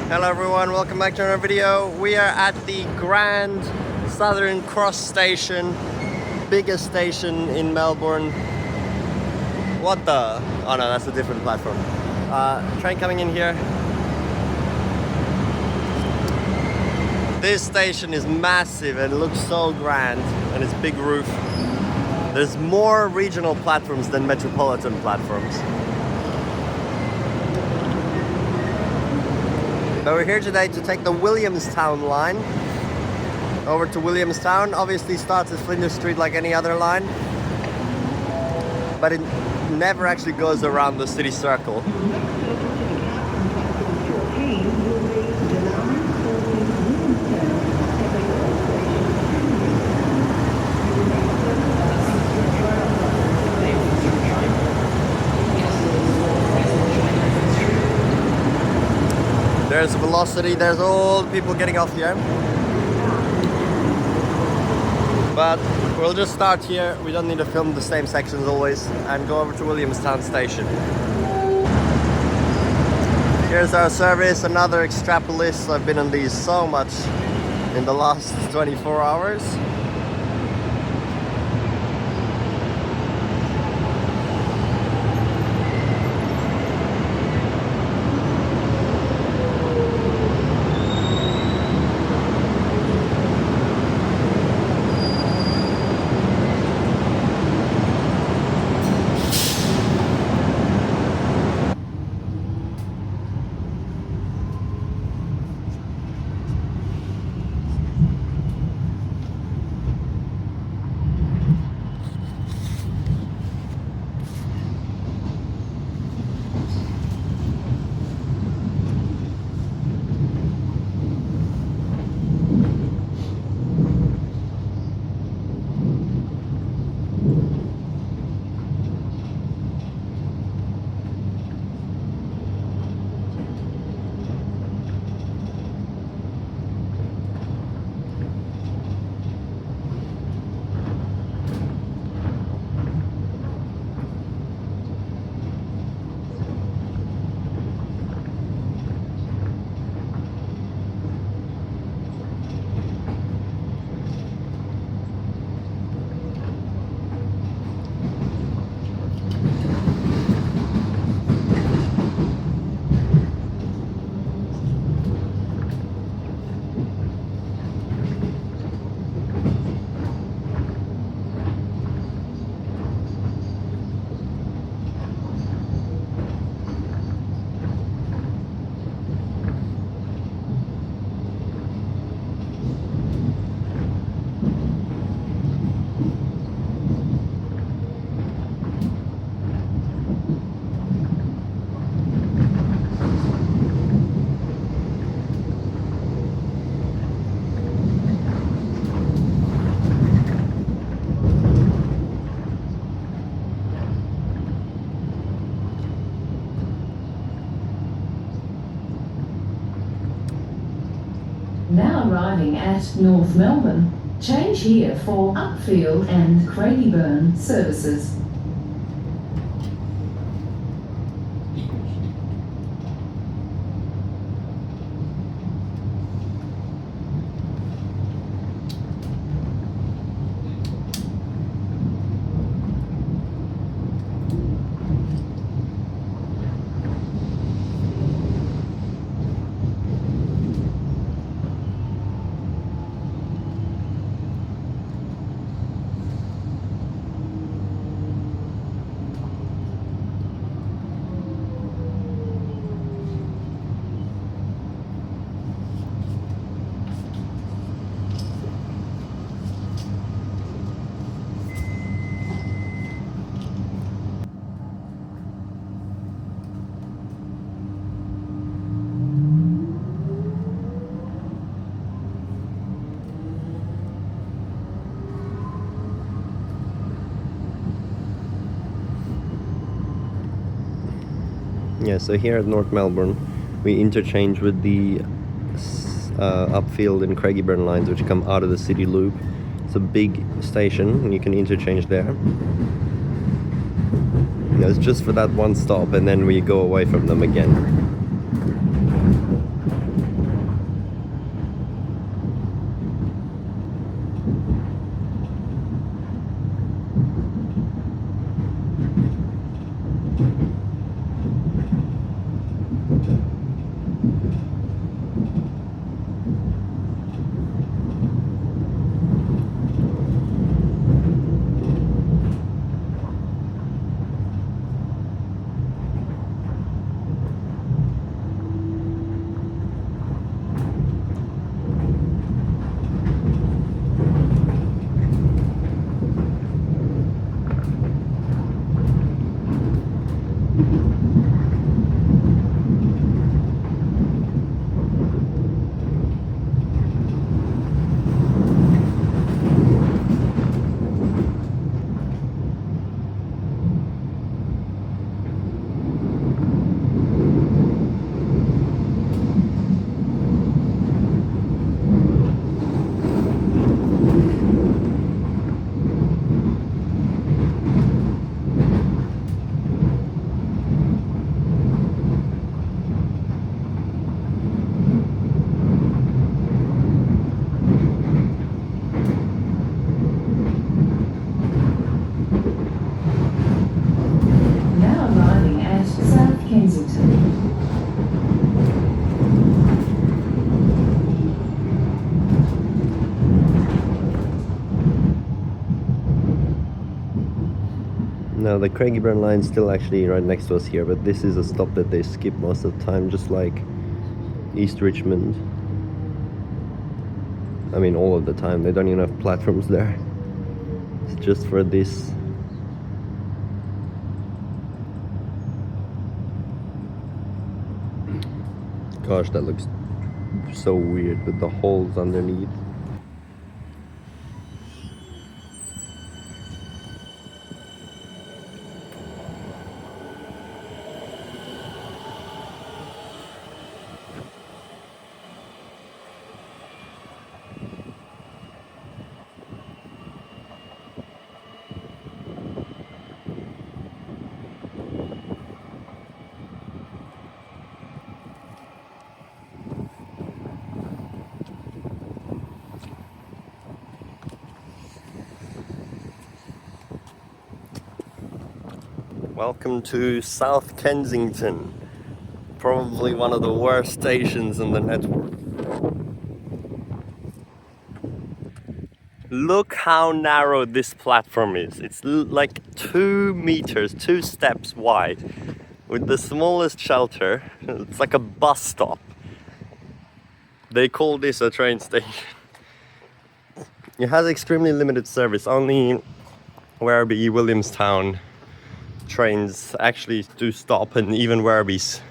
Hello everyone, welcome back to another video. We are at the Grand Southern Cross Station, biggest station in Melbourne. What the? Oh no, that's a different platform. Train coming in here. This station is massive and it looks so grand, and it's big roof. There's more regional platforms than metropolitan platforms. But we're here today to take the Williamstown Line over to Williamstown. Obviously starts at Flinders Street like any other line, but it never actually goes around the city circle. There's velocity, there's all the people getting off here. But we'll just start here. We don't need to film the same sections always, and go over to Williamstown Station. Here's our service, another Extrapolis. I've been on these so much in the last 24 hours. Now arriving at North Melbourne, change here for Upfield and Craigieburn services. Yeah, so here at North Melbourne, we interchange with the Upfield and Craigieburn lines, which come out of the city loop. It's a big station, and you can interchange there. Yeah, it's just for that one stop, and then we go away from them again. Now arriving at South Kensington. No, the Craigieburn line's still actually right next to us here, but this is a stop that they skip most of the time, just like East Richmond. I mean, all of the time. They don't even have platforms there. It's just for this. Gosh, that looks so weird with the holes underneath. Welcome to South Kensington, probably one of the worst stations in the network. Look how narrow this platform is. It's like 2 meters, 2 steps wide, with the smallest shelter. It's like a bus stop. They call this a train station. It has extremely limited service. Only Werribee, Williamstown trains actually do stop, and even Werribee's,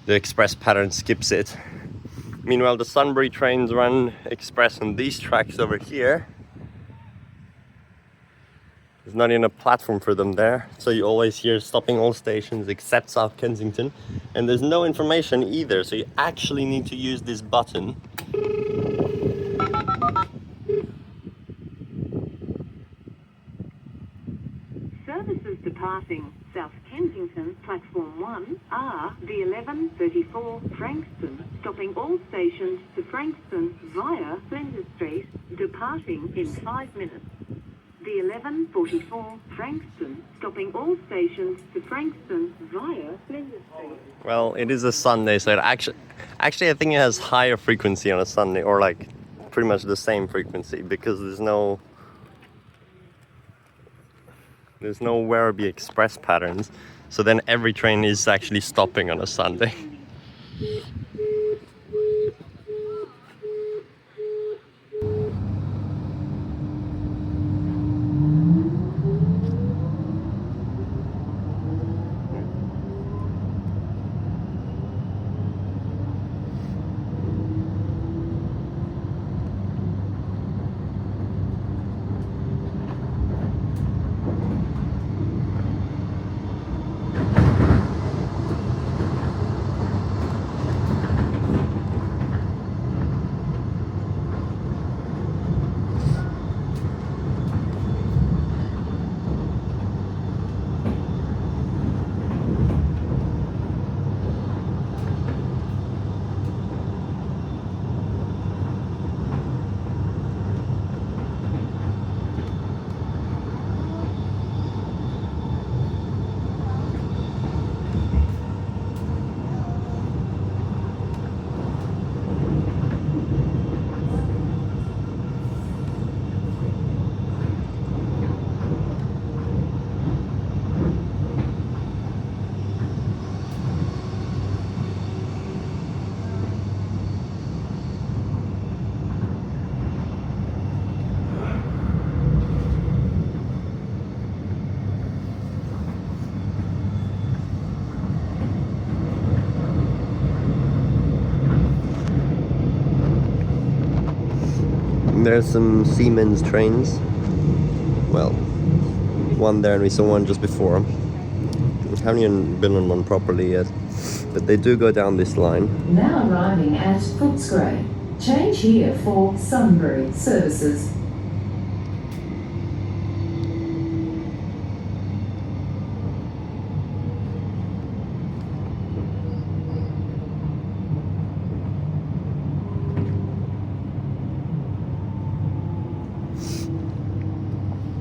the express pattern skips it. Meanwhile, the Sunbury trains run express on these tracks over here. There's not even a platform for them there, so you always hear stopping all stations except South Kensington, and there's no information either, so you actually need to use this button. Services departing South Kensington, Platform 1, are the 11:34 Frankston, stopping all stations to Frankston via Flinders Street, departing in 5 minutes. The 11:44 Frankston, stopping all stations to Frankston via Flinders Street. Well, it is a Sunday, so it actually I think it has higher frequency on a Sunday, or like pretty much the same frequency, because there's no Werribee express patterns, so then every train is actually stopping on a Sunday. There's some Siemens trains. Well, one there and we saw one just before. Haven't even been on one properly yet, but they do go down this line. Now arriving at Footscray. Change here for Sunbury services.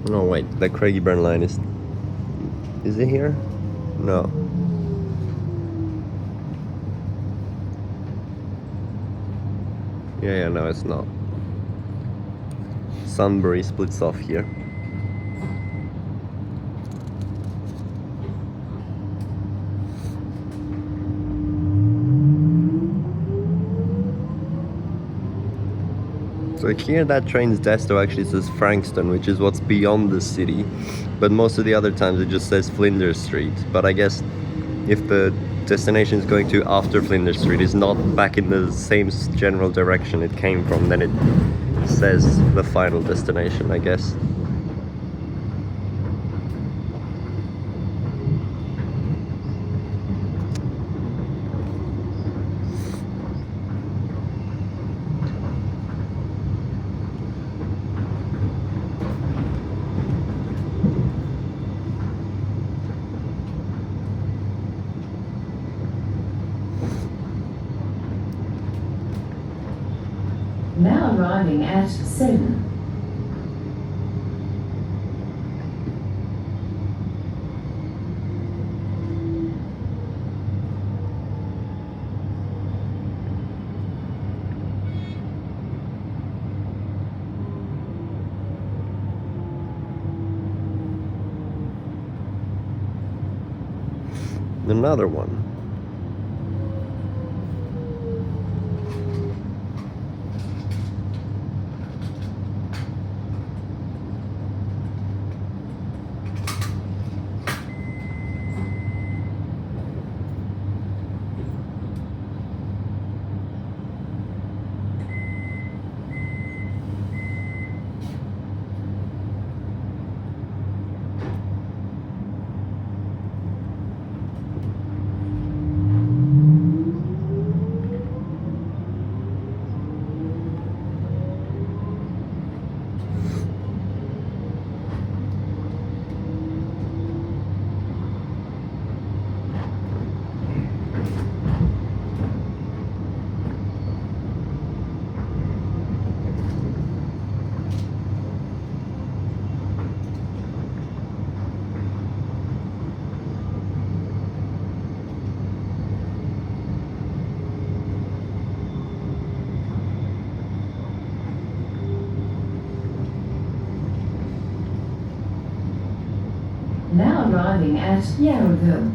Oh wait, the Craigieburn line is it here? No. Yeah, no, it's not. Sunbury splits off here. So here that train's desto actually says Frankston, which is what's beyond the city, but most of the other times it just says Flinders Street. But I guess if the destination is going to after Flinders Street, is not back in the same general direction it came from, then it says the final destination, I guess. Now arriving at Seddon. Another one. Now arriving at Yarraville.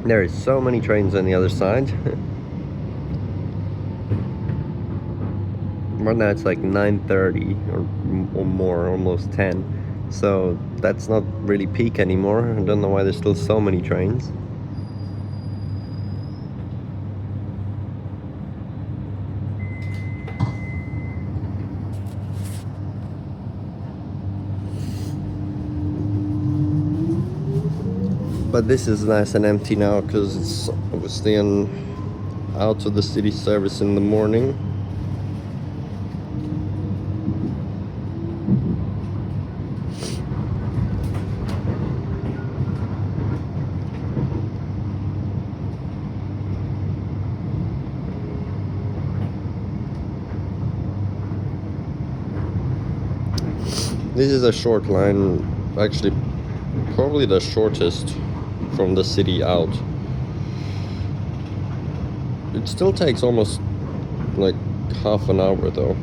There is so many trains on the other side. Right now it's like 9:30 or more, almost 10. So that's not really peak anymore. I don't know why there's still so many trains. But this is nice and empty now because it's obviously out of the city service in the morning. This is a short line, actually probably the shortest from the city out. It still takes almost like half an hour though.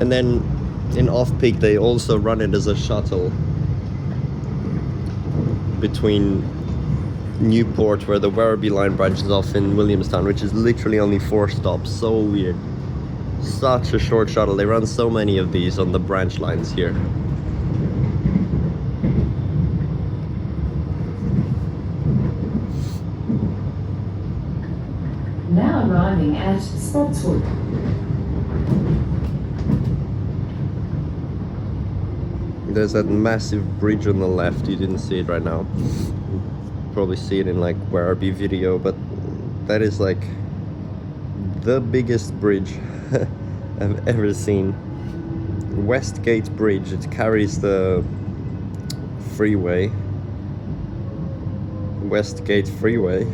And then in off-peak they also run it as a shuttle between Newport, where the Yarraville line branches off, in Williamstown, which is literally only 4 stops. So weird. Such a short shuttle. They run so many of these on the branch lines here. Now arriving at Spotswood. There's that massive bridge on the left. You didn't see it right now. Probably see it in like Yarraville video, but that is like the biggest bridge I've ever seen. Westgate Bridge. It carries the freeway, Westgate Freeway,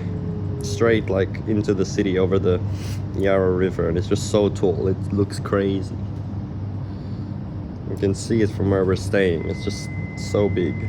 straight like into the city over the Yarra River, and it's just so tall. It looks crazy. You can see it from where we're staying. It's just so big.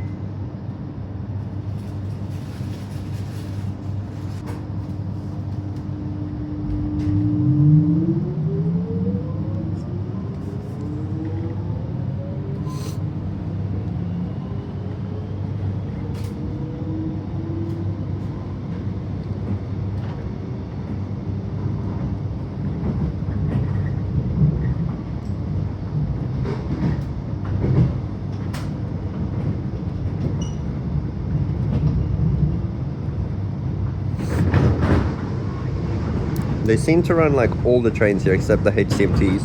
They seem to run like all the trains here except the HCMTs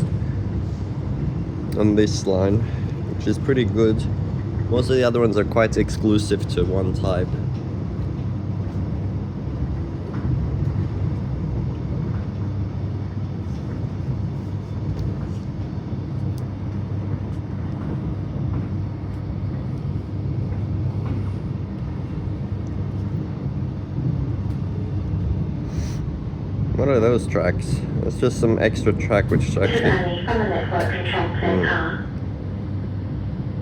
on this line, which is pretty good. Most of the other ones are quite exclusive to one type. What are those tracks? It's just some extra track which actually... from the network control centre.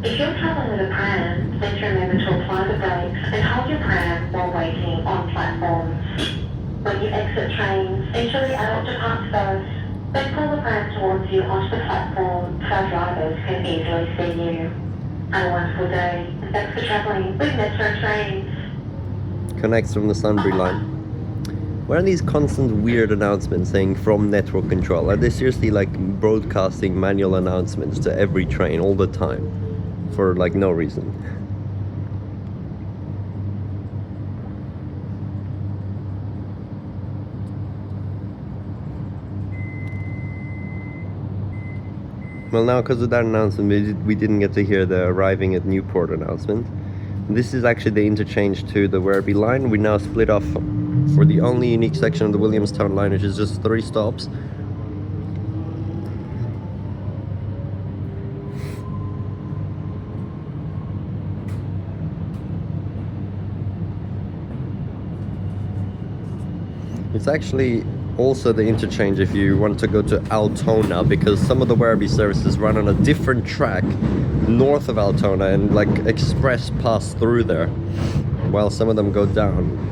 If you're travelling with a pram, please remember to apply the brakes and hold your pram while waiting on platforms. When you exit trains, ensure the adult departs first, then pull the pram towards you onto the platform so drivers can easily see you. Have a wonderful day, and thanks for travelling with Metro Trains. Connects from the Sunbury line. What are these constant weird announcements saying from network control? Are they seriously like broadcasting manual announcements to every train all the time for like no reason? Well, now because of that announcement we didn't get to hear the arriving at Newport announcement. This is actually the interchange to the Yarraville line. We now split off for the only unique section of the Williamstown line, which is just 3 stops. It's actually also the interchange if you want to go to Altona, because some of the Yarraville services run on a different track north of Altona and like express pass through there, while some of them go down.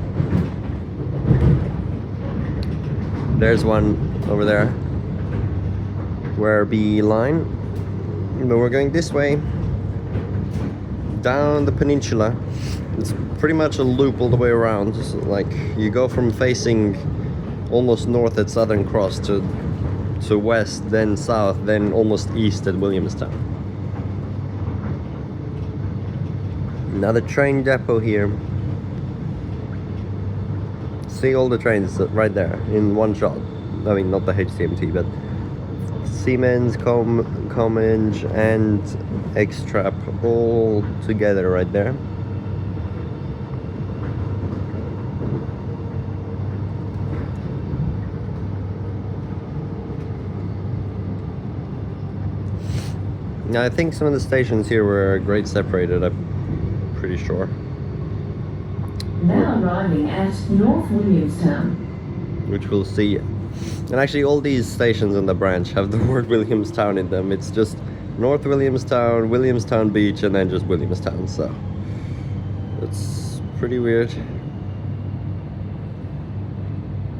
There's one over there, Yarraville line. But we're going this way, down the peninsula. It's pretty much a loop all the way around. Just like you go from facing almost north at Southern Cross to west, then south, then almost east at Williamstown. Another train depot here. See all the trains right there in one shot. I mean, not the HCMT, but Siemens, Comminge, and X-Trap all together right there. Now, I think some of the stations here were grade separated, I'm pretty sure. Now arriving at North Williamstown. Which we'll see. And actually all these stations on the branch have the word Williamstown in them. It's just North Williamstown, Williamstown Beach, and then just Williamstown, so it's pretty weird.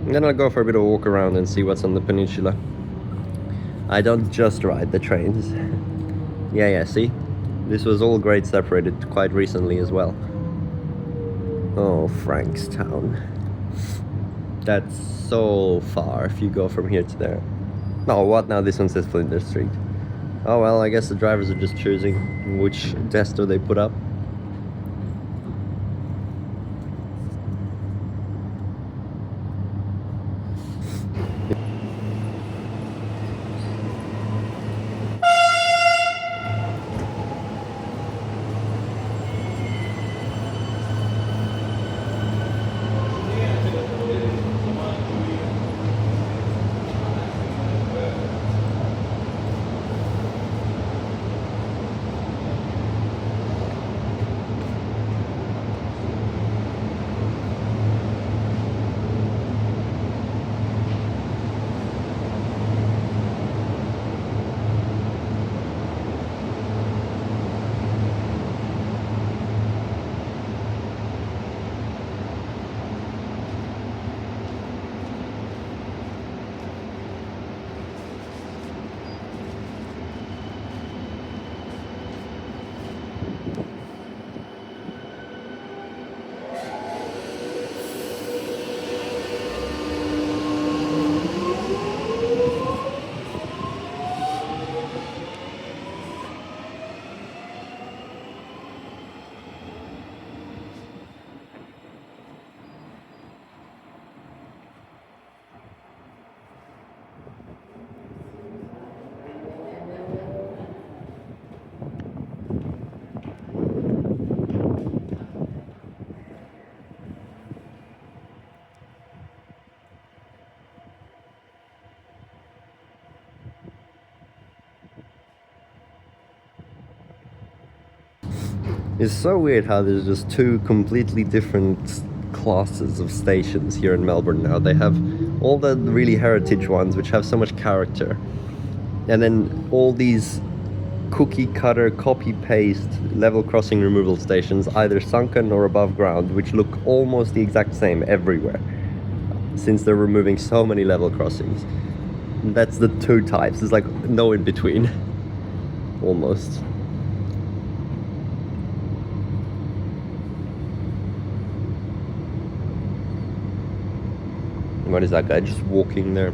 And then I'll go for a bit of a walk around and see what's on the peninsula. I don't just ride the trains. Yeah, see? This was all grade separated quite recently as well. Oh, Frankstown. That's so far if you go from here to there. Oh, what now? This one says Flinders Street. Oh well, I guess the drivers are just choosing which desto they put up. It's so weird how there's just two completely different classes of stations here in Melbourne now. They have all the really heritage ones which have so much character, and then all these cookie cutter copy paste level crossing removal stations, either sunken or above ground, which look almost the exact same everywhere since they're removing so many level crossings. That's the two types. There's like no in between almost. What is that guy just walking there?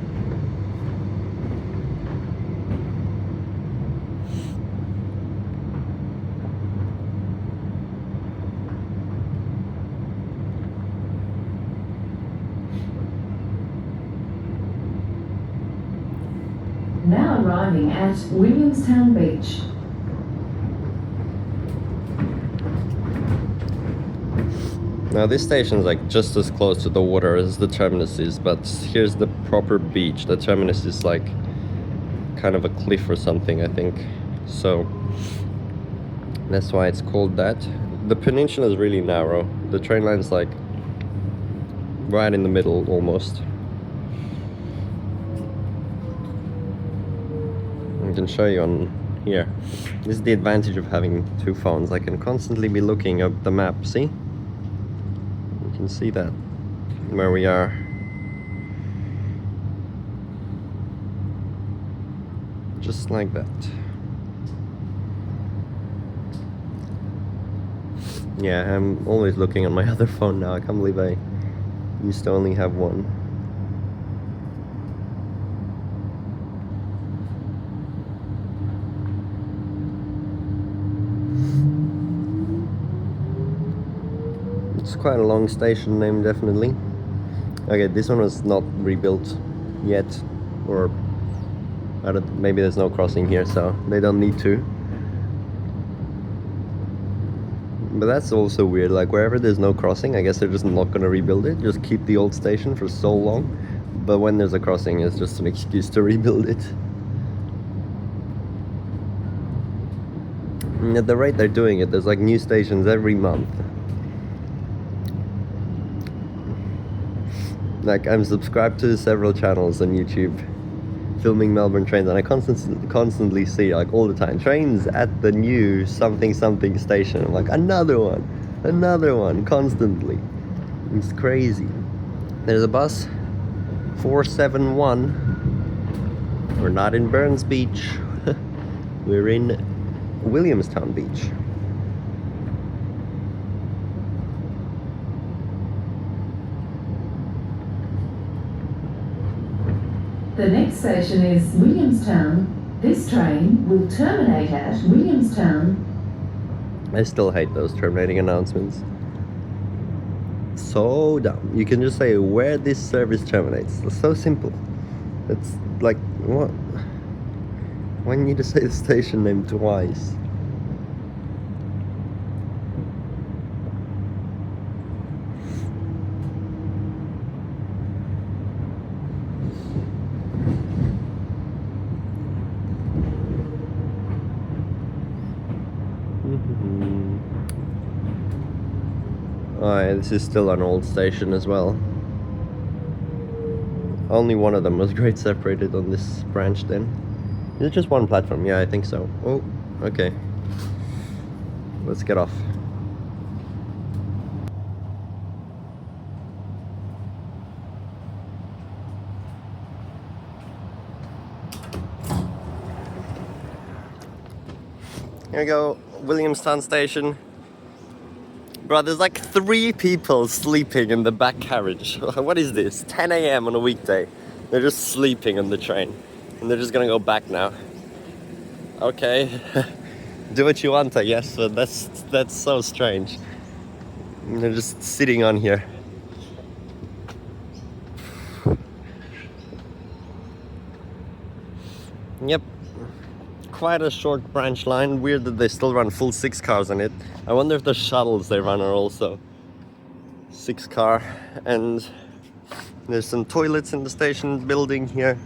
Now arriving at Williamstown Beach. Now this station's like just as close to the water as the terminus is, but here's the proper beach. The terminus is like kind of a cliff or something, I think. So that's why it's called that. The peninsula is really narrow. The train line's like right in the middle almost. I can show you on here. This is the advantage of having two phones. I can constantly be looking up the map, see? You can see that where we are. Just like that. Yeah, I'm always looking on my other phone now. I can't believe I used to only have one. It's quite a long station name, definitely. Okay, this one was not rebuilt yet, or I don't, maybe there's no crossing here, so they don't need to. But that's also weird, like wherever there's no crossing, I guess they're just not gonna rebuild it, just keep the old station for so long. But when there's a crossing, it's just an excuse to rebuild it. And at the rate they're doing it, there's like new stations every month. Like, I'm subscribed to several channels on YouTube filming Melbourne trains, and I constantly see, like all the time, trains at the new something station. I'm like, another one, constantly. It's crazy. There's a bus 471 We're not in Burns Beach. We're in Williamstown Beach. The next station is Williamstown. This train will terminate at Williamstown. I still hate those terminating announcements. So dumb. You can just say where this service terminates. It's so simple. It's like, what? Why need to say the station name twice? Oh, yeah, this is still an old station as well. Only one of them was grade separated on this branch then. Is it just one platform? Yeah, I think so. Oh, okay. Let's get off. Here we go, Williamstown Station. Bro, there's like 3 people sleeping in the back carriage. What is this? 10 a.m. on a weekday. They're just sleeping on the train. And they're just gonna go back now. Okay. Do what you want, I guess, but that's so strange. And they're just sitting on here. Yep. Quite a short branch line. Weird that they still run full 6 cars on it. I wonder if the shuttles they run are also 6 car. And there's some toilets in the station building here.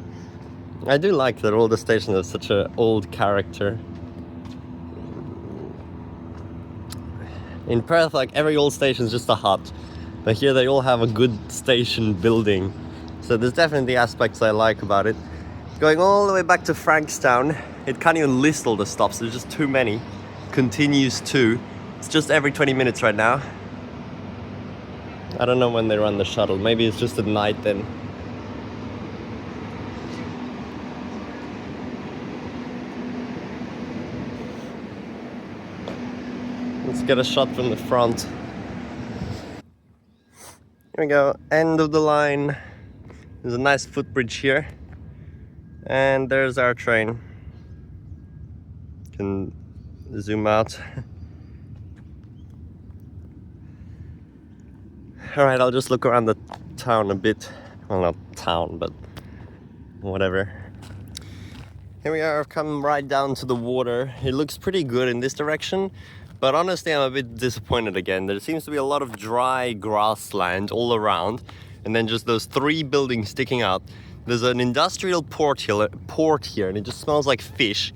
I do like that all the stations have such an old character. In Perth, like every old station is just a hut. But here they all have a good station building. So there's definitely aspects I like about it. Going all the way back to Frankstown, it can't even list all the stops, there's just too many. Continues to. It's just every 20 minutes right now. I don't know when they run the shuttle, maybe it's just at night then. Let's get a shot from the front. Here we go, end of the line. There's a nice footbridge here. And there's our train. Can zoom out. Alright, I'll just look around the town a bit. Well, not town, but whatever. Here we are, I've come right down to the water. It looks pretty good in this direction, but honestly I'm a bit disappointed again. There seems to be a lot of dry grassland all around, and then just those 3 buildings sticking out. There's an industrial port here, and it just smells like fish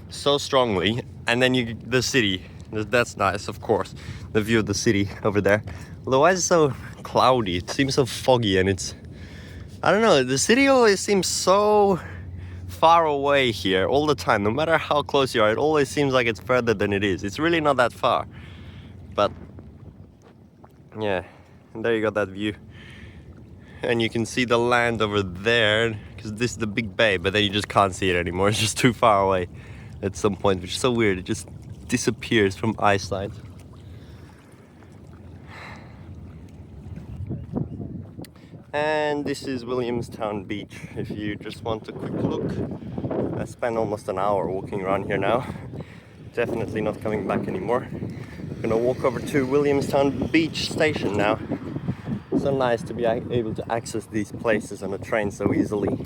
so strongly. And then the city, that's nice, of course, the view of the city over there. Although why is it so cloudy? It seems so foggy, and it's, I don't know, the city always seems so far away here all the time. No matter how close you are, it always seems like it's further than it is. It's really not that far. But yeah, and there you got that view. And you can see the land over there, because this is the big bay, but then you just can't see it anymore. It's just too far away at some point, which is so weird. It just disappears from eyesight. And this is Williamstown Beach. If you just want a quick look, I spent almost an hour walking around here now. Definitely not coming back anymore. I'm gonna walk over to Williamstown Beach Station now. So nice to be able to access these places on a train so easily.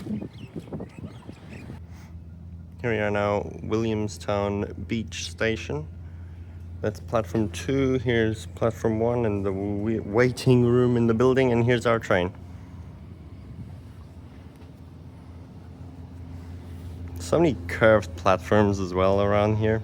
Here we are now, Williamstown Beach Station. That's platform 2, here's platform 1 and the waiting room in the building, and here's our train. So many curved platforms as well around here.